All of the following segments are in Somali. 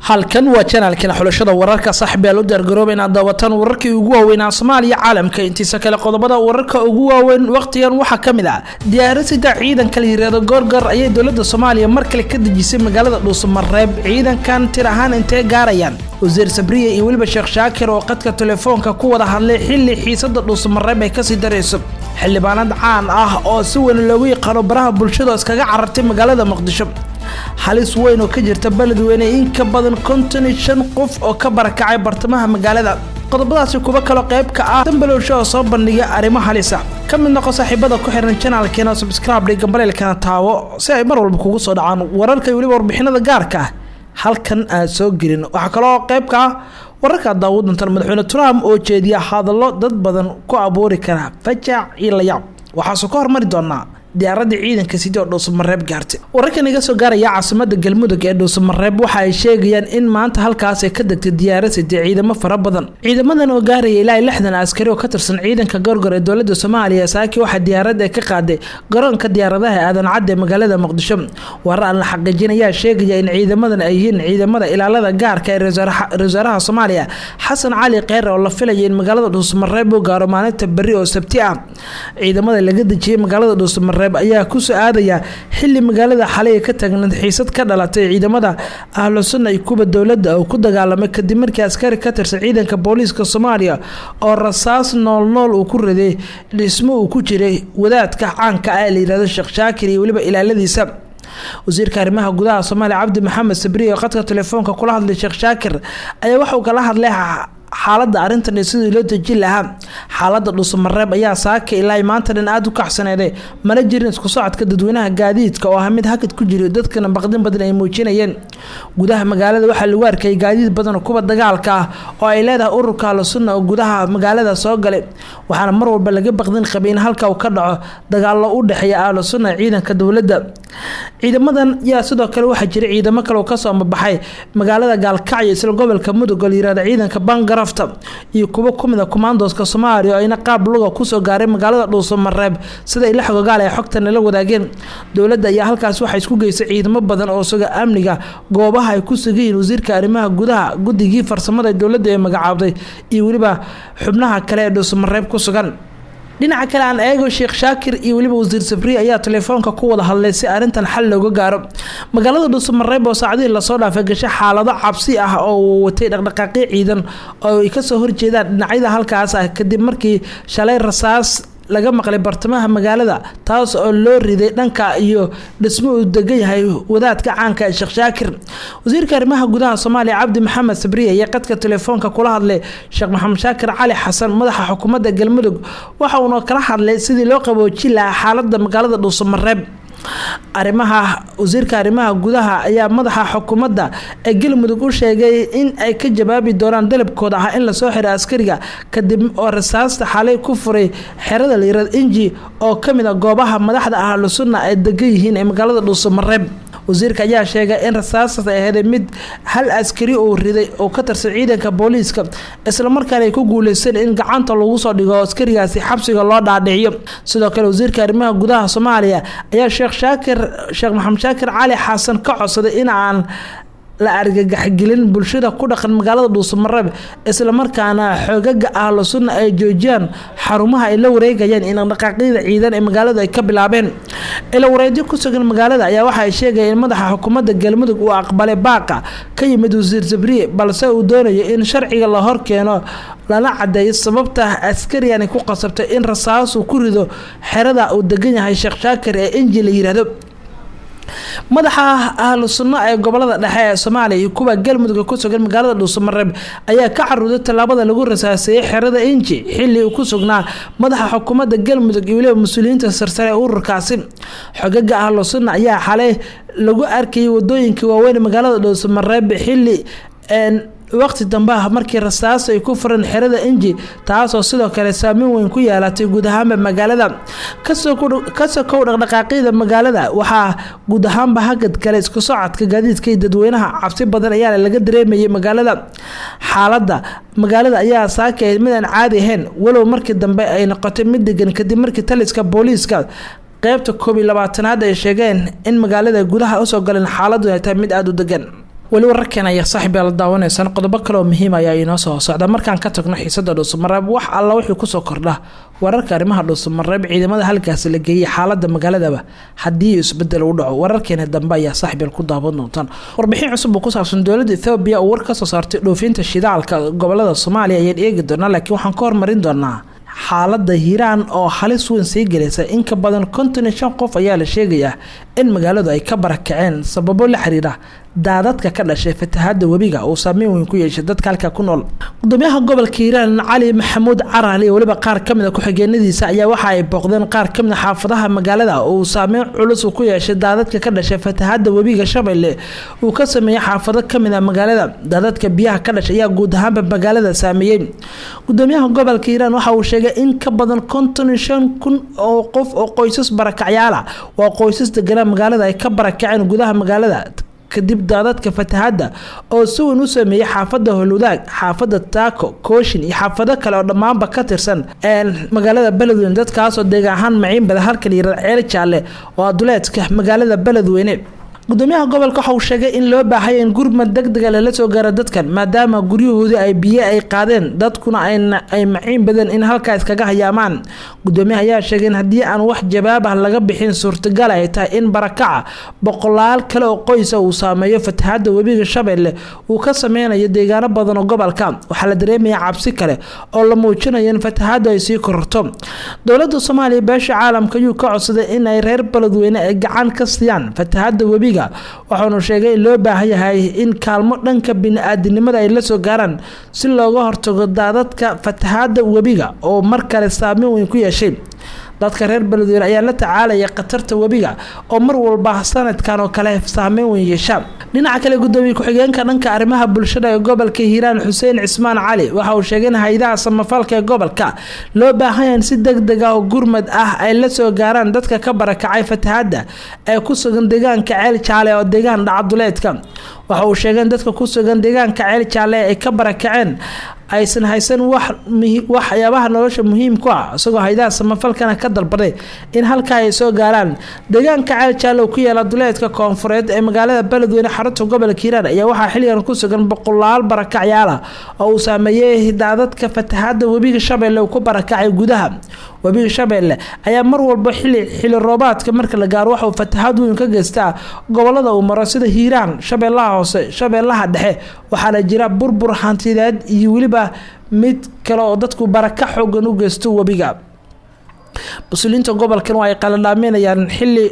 halkan waa channelka xulashada wararka saaxiibayaal u diyaargarooba inaad daawataan wararkii ugu waaweyn Soomaaliya caalamka intiisa kale qodobada wararka ugu waaweyn waqtigan waxa kamid ah diyaaradda ciidanka la yiraahdo Gorgor ayay dawladda Soomaaliya mar kale ka dejisay magaalada Dhuusamareeb ciidankan tir ahaan intee gaarayaan wasiir Sabriye iyo waliba Sheekh Shaakir oo qadka telefoonka ku wada hadlay xilli xiisada Dhuusamareeb ay ka sii dareyso xildhibaanad caan ah oo si weyn loogu yaqaan baraha bulshada iskaga carartay magaalada Muqdisho halis weyn oo ka jirta baladweyne in ka badan 55 qof oo ka barakacay bartamaha magaalada qodobadaasi kuba kala qayb ka ah dambalowsho soo bandhiga arrimo halis ah kamid noqo saaxiibada ku xiran channelkeena subscribe dhiga balelkana taawo si ay mar walba kugu soo dhacaan wararka waliba warbixinada gaarka ah halkan aan soo gelin waxa kale oo qayb ka ah wararka daawudantan madaxweyne Trump oo jeediya hadallo dad badan ku abuuri kara fajac iyo layaab waxa soo ka hormari doonaa diyaaradda ciidanka sidoo Dhuusamareeb gaartay wararka naga soo gaaraya caasimada Galmudug ee Dhuusamareeb waxa ay sheegayaan in maanta halkaas ay ka degtay diyaarad ciidamo fara badan ciidamadan oo gaaraya ilaa 60 askari oo ka tirsan ciidanka Gorgor ee dawladda Soomaaliya saaki waxa diyaaradda ka qaaday garoonka diyaaradaha aadan cad ee magaalada Muqdisho warar la xaqiijinaya sheegaya in ciidamadan ay yihiin ciidamada ilaalada gaarka ee wasaaraha Soomaaliya Xasan Cali Qeyr oo la filayay in magaalada Dhuusamareeb uu gaaro maalinta bari oo Sabti ah ciidamada laga dejiyay magaalada Dhuusamareeb ayaa ku soo aadaya xilli magaalada xalay ka tagnayd xiisad ka dhalatay ciidamada ahlu sunna iyo kuba dawladda oo ku dagaalamay kadib markii askari ka tirsan ciidanka booliiska Soomaaliya oo rasaas nool uu ku riday dhismo uu ku jiray wadaadka caanka ah ee la yiraahdo Sheekh Shaakir iyo waliba ilaaladiisa wasiirka arrimaha gudaha Soomaaliya Cabdi Maxamed Sabriye oo qadka telefoonka kula hadlay Sheekh Shaakir ayaa waxa uu kala hadlay xaaladda arintan sidii loo dejin lahaa xaaladda Dhuusamareeb ayaa saaka ilaa maanta dhan aad u kaxsaneeday mana jirin isku socodka dadweynaha gaadiidka oo hamid hakad ku jiray dadkana baqdin badan ay muujinayeen gudaha magaalada waxa lagu arkay gaadiid badan oo kuba dagaalka ah oo ay leedahay ururka Al-Sunna oo gudaha magaalada soo galay waxaana mar walba laga baqdin qabay in halka uu ka dhaco dagaal u dhaxeeya Al-Sunna ciidanka dawladda ciidamadan yaa sidoo kale waxa jiray ciidamo kale oo ka soo baxay magaalada Gaalkacyo isla gobolka Mudug oo yiraahdo ciidanka Bangar iyo kuwa kumida commandoska Soomaaliya ayna qaab luga ku soo gaaray magaalada Dhuusamareeb sida ay la xogaal ay xogtan la wadaageen dawladda ayaa halkaas waxa isku geysay ciidamo badan oo suga amniga goobaha ay ku sugayeen wasiirka arrimaha gudaha gudigii farsamada dawladda ee magacaabay iyo waliba xubnaha kale ee Dhuusamareeb ku sugan dhinaca kale aan eego Sheekh Shaakir iyo waliba wasiir Sabriye ayaa telefoonka ku wada hadlay si arintan xal looga gaaro magaalada Dhuusamareeb oo saacadii la soo dhaafay gashay xaalado cabsi ah oo watay dhaqdhaqaaqyo ciidan oo ay ka soo horjeedaan dhinacyada halkaas ah kadib markii shalay rasaas laga maqlay bartamaha magaalada taas oo loo riday dhanka iyo dhismo uu degan yahay wadaadka caanka ah Sheekh Shaakir wasiirka arrimaha gudaha Soomaaliya Cabdi Maxamed Sabriye ayaa qadka telefoonka kula hadlay Sheekh Maxamed Shaakir Cali Xasan madaxa xukuumadda Galmudug waxa uu kala hadlay sidii loo qaboojin lahaa xaaladda magaalada Dhuusamareeb arrimaha wasiirka arrimaha gudaha ayaa madaxa xukuumadda ee Galmudug u sheegay in ay ka jawaabi doonaan dalabkooda ah in la soo xiro askariga kadib oo rasaasta xalay ku furay xerada la yiraahdo Inji oo kamid ah goobaha madaxda ahlu sunna ay degan yihiin ee magaalada Dhuusamareeb wasiirka ayaa sheegay in rasaasta ay ahayd mid hal askari oo riday oo ka tirsan ciidanka booliiska isla markaana ay ku guuleysan in gacanta lagu soo dhigo askarigaasi xabsiga loo dhaadhiciyo sidoo kale wasiirka arrimaha gudaha Soomaaliya ayaa Sheekh Maxamed Shaakir Cali Xasan ka codsaday in aan la argagax gelin bulshada ku dhaqan magaalada Dhuusamareeb isla markaana xogaga ahlu sunna ay joojiyaan xarumaha ay la wareegayaan in dhaqaaqyada ciidan ee magaalada ay ka bilaabeen ila wareedyo ku sugan magaalada ayaa waxa ay sheegayeen in madaxa xukuumadda Galmudug uu aqbalay baaqa ka yimid wasiir Sabriye balse uu doonayo in sharciga la hor keeno lana cadeeyo sababta askariyan ku qasabtay in rasaas uu ku rido xerada uu degan yahay Sheekh Shaakir ee Inji la yiraahdo madaxa ahlu sunna ee gobolada dhexe ee Soomaaliya iyo kuwa Galmudug ku sugan magaalada Dhuusamareeb ayaa ka caruuday talaabada lagu rasaasay xerada Inji xilli uu ku sugnaa madaxa xukuumadda Galmudug iyo waliba mas'uuliyiinta sarsare ee ururkaasi xogaga ahlu sunna ayaa xalay lagu arkay wadooyinka waaweyn magaalada Dhuusamareeb xilli waqti dambe markii rasaas ay ku furan xerada Inji taas oo sidoo kale saameyn weyn ku yeelatay guud ahaan magaalada kasoo kow dhaqdhaqaaqyada magaalada waxa guud ahaan hagad kale isku socodka gaadiidka dadweynaha cabsi badan ayaa laga dareemayay magaalada xaaladda magaalada ayaa saakay mid aan caadi ahayn walow markii dambe ay noqotay mid degan kadib markii taliska booliiska qaybta 12aad ay sheegeen in magaalada gudaha u soo galeen xaaladdu ay tahay mid aad u degan wali wararkeena ayaa saaxiibay la daawanaysan qodobo kale oo muhiim ah ayaa inoo soo socda markaan ka tagno xiisada Dhuusamareeb wax alla wixii ku soo kordha wararka arrimaha Dhuusamareeb ciidamada halkaas la geeyay xaaladda magaaladaba haddii isbedel u dhaco wararkeena dambe ayaa saaxiibay ku daawan doontaan warbixin cusub oo ku saabsan dowladda Ethiopia oo war ka soo saartay dhoofinta shidaalka gobolada Soomaaliya ayaan eegi doonaa laakiin waxaan ka hormarin doonaa xaaladda Hiiraan oo halis weyn sii galaysa in ka badan 55 qof ayaa la sheegayaa in magaaladu ay ka barakaceen sababo la xiriira daadadka ka dhashay fatahaada webiga oo saameyn weyn ku yeeshay dadka halka ku nool gudoomiyaha gobolka Hiiraan Cali Maxamuud Caraali waliba qaar kamid ah ku xigeenadiisa ayaa waxa ay booqdeen qaar kamid ah xaafadaha magaalada oo saameyn culus ku yeeshay daadadka ka dhashay fatahaada webiga Shabeelle uu ka sameeyay xaafado kamid ah magaalada daadadka biyaha ka dhashay ayaa guud ahaan magaalada saameeyay gudoomiyaha gobolka Hiiraan waxa uu sheegay in ka badan 55,000 oo qof oo qoysas barakacyaal ah waa qoysas degan magaalada ay ka barakaceen gudaha magaalada kadib daadadka fatahaada oo si weyn u sameeyay xaafada Holudaag xaafada Taako Kooshin iyo xaafado kale oo dhamaanba ka tirsan magaalada Beledweyne dadkaas oo deegaan ahaan maciin badan halka Ceel Jaalle oo duleedka magaalada Beledweyne gudoomiyaha gobolka waxa uu sheegay in loo baahay in gurmad degdeg ah la soo gaaro dadkan maadaama guryahoodii ay biyo ay qaadeen dadkuna ay maciin badan in halkaas kaga hayaamaan gudoomiyaha ayaa sheegay in haddii aan wax jawaab ah laga bixin suurtagal ay tahay in barakaca boqolaal kale oo qoys uu saameeyo fatahaada webiga Shabeelle uu ka sameynayo deegaano badan oo gobolka waxa la dareemayaa cabsi kale oo la muujinayo in fatahaada ay sii kororto dowladda Soomaaliya beesha caalamka ayuu ka codsaday in ay reer Beledweyne ay gacan ka siiyaan fatahaada webiga waxaanu sheegay in loo baahan yahay in kaalmo dhanka bini'aadanimada ay la soo gaaraan si looga hortago daadadka fatahaada webiga oo mar kale saameyn weyn ku yeeshay dadka reer Beledweyne ayaa la tacaalaya qatarta webiga oo mar walba sanadkan oo kale saameyn weyn yeesha dhinaca kale gudoomiye ku xigeenka dhanka arrimaha bulshada ee gobolka Hiiraan Xuseen Cismaan Cali waxa uu sheegay in hay'adaha samafalka ee gobolka loo baahan yahay si degdeg ah oo gurmad ah ay la soo gaaraan dadka ka barakacay fatahaada ee ku sugan deegaanka Ceel Jaalle oo deegaan dhacaduleedka waxa uu sheegay in dadka ku sugan deegaanka Ceel Jaalle ay ka barakaceen aysan haysan waxyaabaha nolosha muhiimka ah isagoo hay'adaha samafalkana ka dalbaday in halka ay soo gaaraan deegaanka Ceel Jaalle oo ku yaala duleedka koonfureed ee magaalada Beledweyne xarunta gobolka Hiiraan ayaa waxa xilligan ku sugan boqolaal barakacyaal ah oo uu saameeyay daadadka fatahaada webiga Shabeelle oo ku barakacay gudaha webiga Shabeelle ayaa mar walba xilli roobaadka marka la gaaro waxa uu fatahaad weyn ka geystaa gobolada uu maro sida Hiiraan Shabeellaha Hoose Shabeellaha Dhexe waxaana jira burbur hantiyeed iyo waliba mid kale oo dadku barakac xoogan u geysto webiga busulinta gobolkan waa ay qaladaaminayaan xilli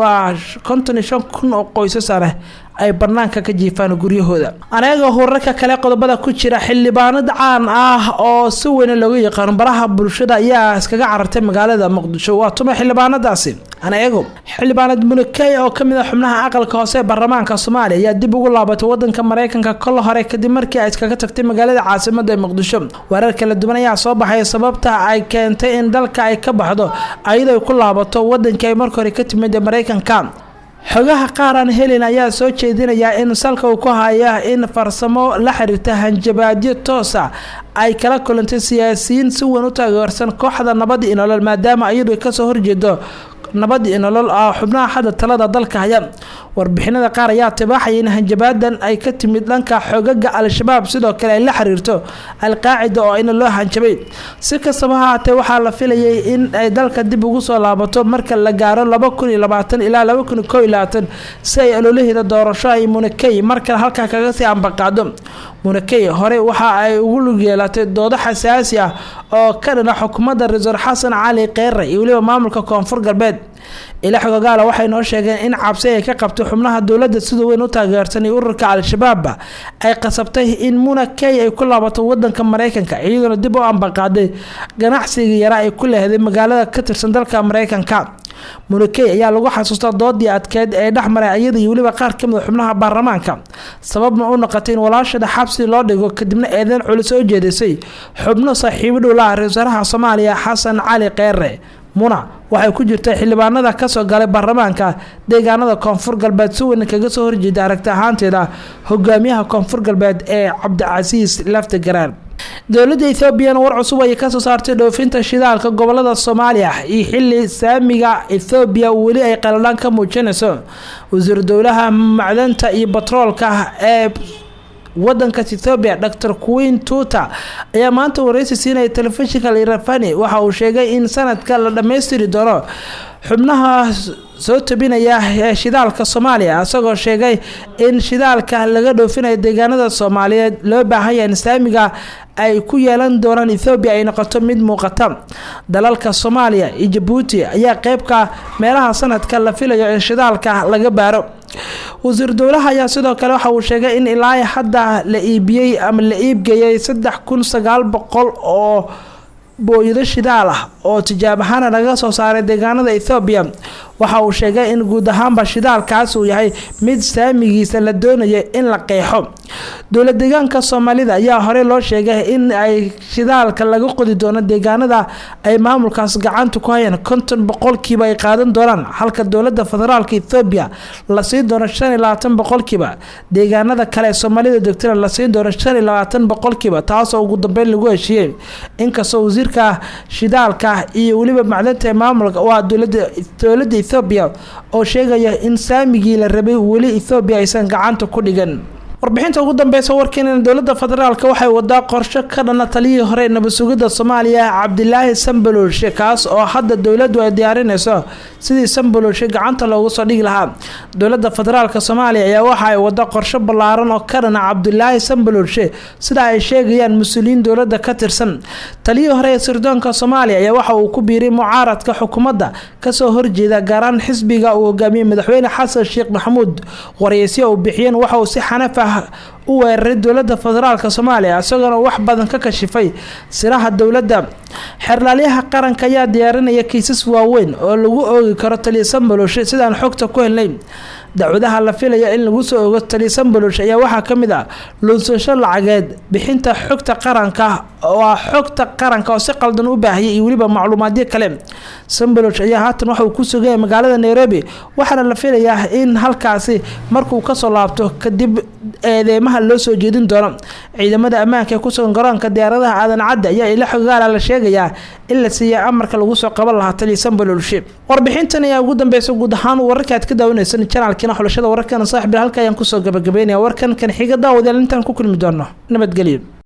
55,000 oo qoysas ah ay banaanka ka jiifaan guryahooda anaga horarka kale qodobada ku jira xildhibaanad caan ah oo si weyn looga yaqaan baraha bulshada ayaa iskaga carartay magaalada Muqdisho waa tuma xildhibaanadaasi anaga xildhibaanad Munakay oo kamid ah xubnaha aqalka hoose ee baarlamaanka Soomaaliya ayaa dib ugu laabatay wadanka Mareykanka kol hore kadib markii ay iskaga tagtay magaalada caasimadda Muqdisho warar kala duwan ayaa soo baxay sababta ay keentay in dalka ay ka baxdo ayadoo ku laabato wadanka ay markii hore ka timid Mareykanka xogaha qaaran helin ayaa soo jeedinaya in salka uu ku haya in farsamo la xiriirta hanjabaadyo toos ah ay kala kulantay siyaasiyiin si weyn u taageersan kooxda nabad iyo nolol maadaama ayadu ka soo horjeedo nabad iyo nolol xubnaha xadda talada dalka haya warbixinada qaar ayaa tibaaxay in hanjabaadan ay ka timid dhanka xogaga al-shabaab sidoo kale ay la xiriirto al-qaacida oo in loo hanjabay si kastaba ha ahaatee waxaa la filayay in ay dalka dib ugu soo laabato marka la gaaro 2020 ilaa 2021 si ay ololaheeda doorasho ay Munakay marka halka kaga sii ambaqaado Munakay hore waxa ay ugu lug yeelatay doodo xasaasi ah oo ka dhana xukuumadda Ra'iisul Xasan Cali Kheyre iyo waliba maamulka Koonfur Galbeed ila xogaala waxay noo sheegeen in cabsi ay ka qabto xubnaha dawladda sida weyn u taageersan ururka al-shabaab ay qasabtay in Munakay ay ku laabato wadanka Mareykanka iyadoo dib u ambaqaaday ganacsiga yara ay ku leedahay magaalada ka tirsan dalka Mareykanka Munakay ayaa lagu xasuustaa doodii adkeed ee dhaxmaray ayada iyo waliba qaar kamid ah xubnaha baarlamaanka sababna uu noqotay in walaashada xabsi loo dhigo kadibna eedan culus oo jeedisay xubno saaxiibo dhow la Ra'iisul Wasaaraha Soomaaliya Xasan Cali Kheyre Muna waxay ku jirtay xildhibaanada ka soo galay baarlamaanka deegaanada Koonfur Galbeed si weyn kaga soo horjeeda aragti ahaanteeda hogaamiyaha Koonfur Galbeed ee Cabdi Casiis Lafta Garaan dowladda Ethiopia war cusub ay ka soo saartay dhoofinta shidaalka gobolada Soomaaliya iyo xilli saamiga Ethiopia wali ay qaladaan ka muujinayso wasiir dowlaha macdanta iyo batroolka ee wadanka Ethiopia Dr. Queen Tuta ayaa maanta wareysi siinay telefishinka Irafani waxa uu sheegay in sanadka la dhameystiri doono xubnaha soo tabinaya shidaalka Soomaaliya asagoo sheegay in shidaalka laga dhoofinayo deegaanada Soomaaliyeed loo baahan yahay saamiga ay ku yeelan doonaan Ethiopia ay noqoto mid muuqata dalalka Soomaaliya iyo Djibouti ayaa qayb ka meelaha sanadka la filayo in shidaalka laga baaro wasiir dowlaha ayaa sidoo kale waxa uu sheegay in ilaa hadda la iibiyay ama la iibgeeyay 3900 oo booyado shidaal ah oo tijaab ahaan laga soo saaray deegaanada Ethiopia waxa uu sheegay in guud ahaanba shidaalkaas uu yahay mid saamigiisa la doonayo in la qeexo dowlad deegaanka Soomaalida ayaa hore loo sheegay in ay shidaalka laga qodi doono deegaanada ay maamulkaas gacanta ku hayaan 50% ay qaadan doonaan halka dowladda federaalka Ethiopia la siin doono 25% deegaanada kale Soomaalida degtana la siin doono 25% taas oo ugu dambeyn lagu heshiiyay inkastoo wasiirka shidaalka iyo waliba macdanta maamulka waa dowladda Ethiopia oo sheegaya in saamigii la rabay wali Ethiopia aysan gacanta ku dhigan warbixinta ugu dambeysay warkeena dowladda federaalka waxay wadaa qorshe ka dhan taliyay hore nabad sugidda Soomaaliya Cabdilaahi Sanbalolshe kaas oo hadda dowladdu ay diyaarinayso sidii Sanbalolshe gacanta loogu soo dhigi lahaa dowladda federaalka Soomaaliya ayaa waxa ay wadaa qorshe ballaaran oo ka dhan Cabdilaahi Sanbalolshe sida ay sheegayaan mas'uuliyiin dowladda ka tirsan taliyay hore sirdoonka Soomaaliya ayaa waxa uu ku biiray mucaaradka xukuumadda ka soo horjeeda gaaraan xisbiga uu hogaamiyay madaxweyne Xasan Sheekh Maxamuud wareysi oo bixiyeen waxa uu si xanaf u weeraray dowladda federaalka Soomaaliya asagoo wax badan ka kashifay siraha dowladda xirlaaliyaha qaranka ayaa diyaarinaya kiisas waaweyn oo lagu oogi karo taliye Sanbalolshe sidaan xogta ku helnay dacwadaha la filayo in lagu soo oogo taliye Sanbalolshe ayaa waxa kamid ah lunsasho lacageed bixinta xogta qaranka oo si qaldan u baahiyay iyo waliba macluumaadyo kale Sanbalolshe ayaa haatan waxa uu ku sugay magaalada Nairobi waxaana la filayaa in halkaasi markuu ka soo laabto kadib eedeymaha loo soo jeedin doono ciidamada ammaanka ee ku sugan garoonka diyaaradaha aadan cadda ayaa ila xogaala la sheegayaa in la siiyay amarka lagu soo qaban lahaa taliye Sanbalolshe warbixintan ayaa ugu dambeysay guud ahaan wararka aad ka daawanaysan channelkina xulashada wararkana saaxiib halka ayaan ku soo gabagabeynaya warkan kan xiga daawadayaal intaan ku kulmi doono nabadgelyo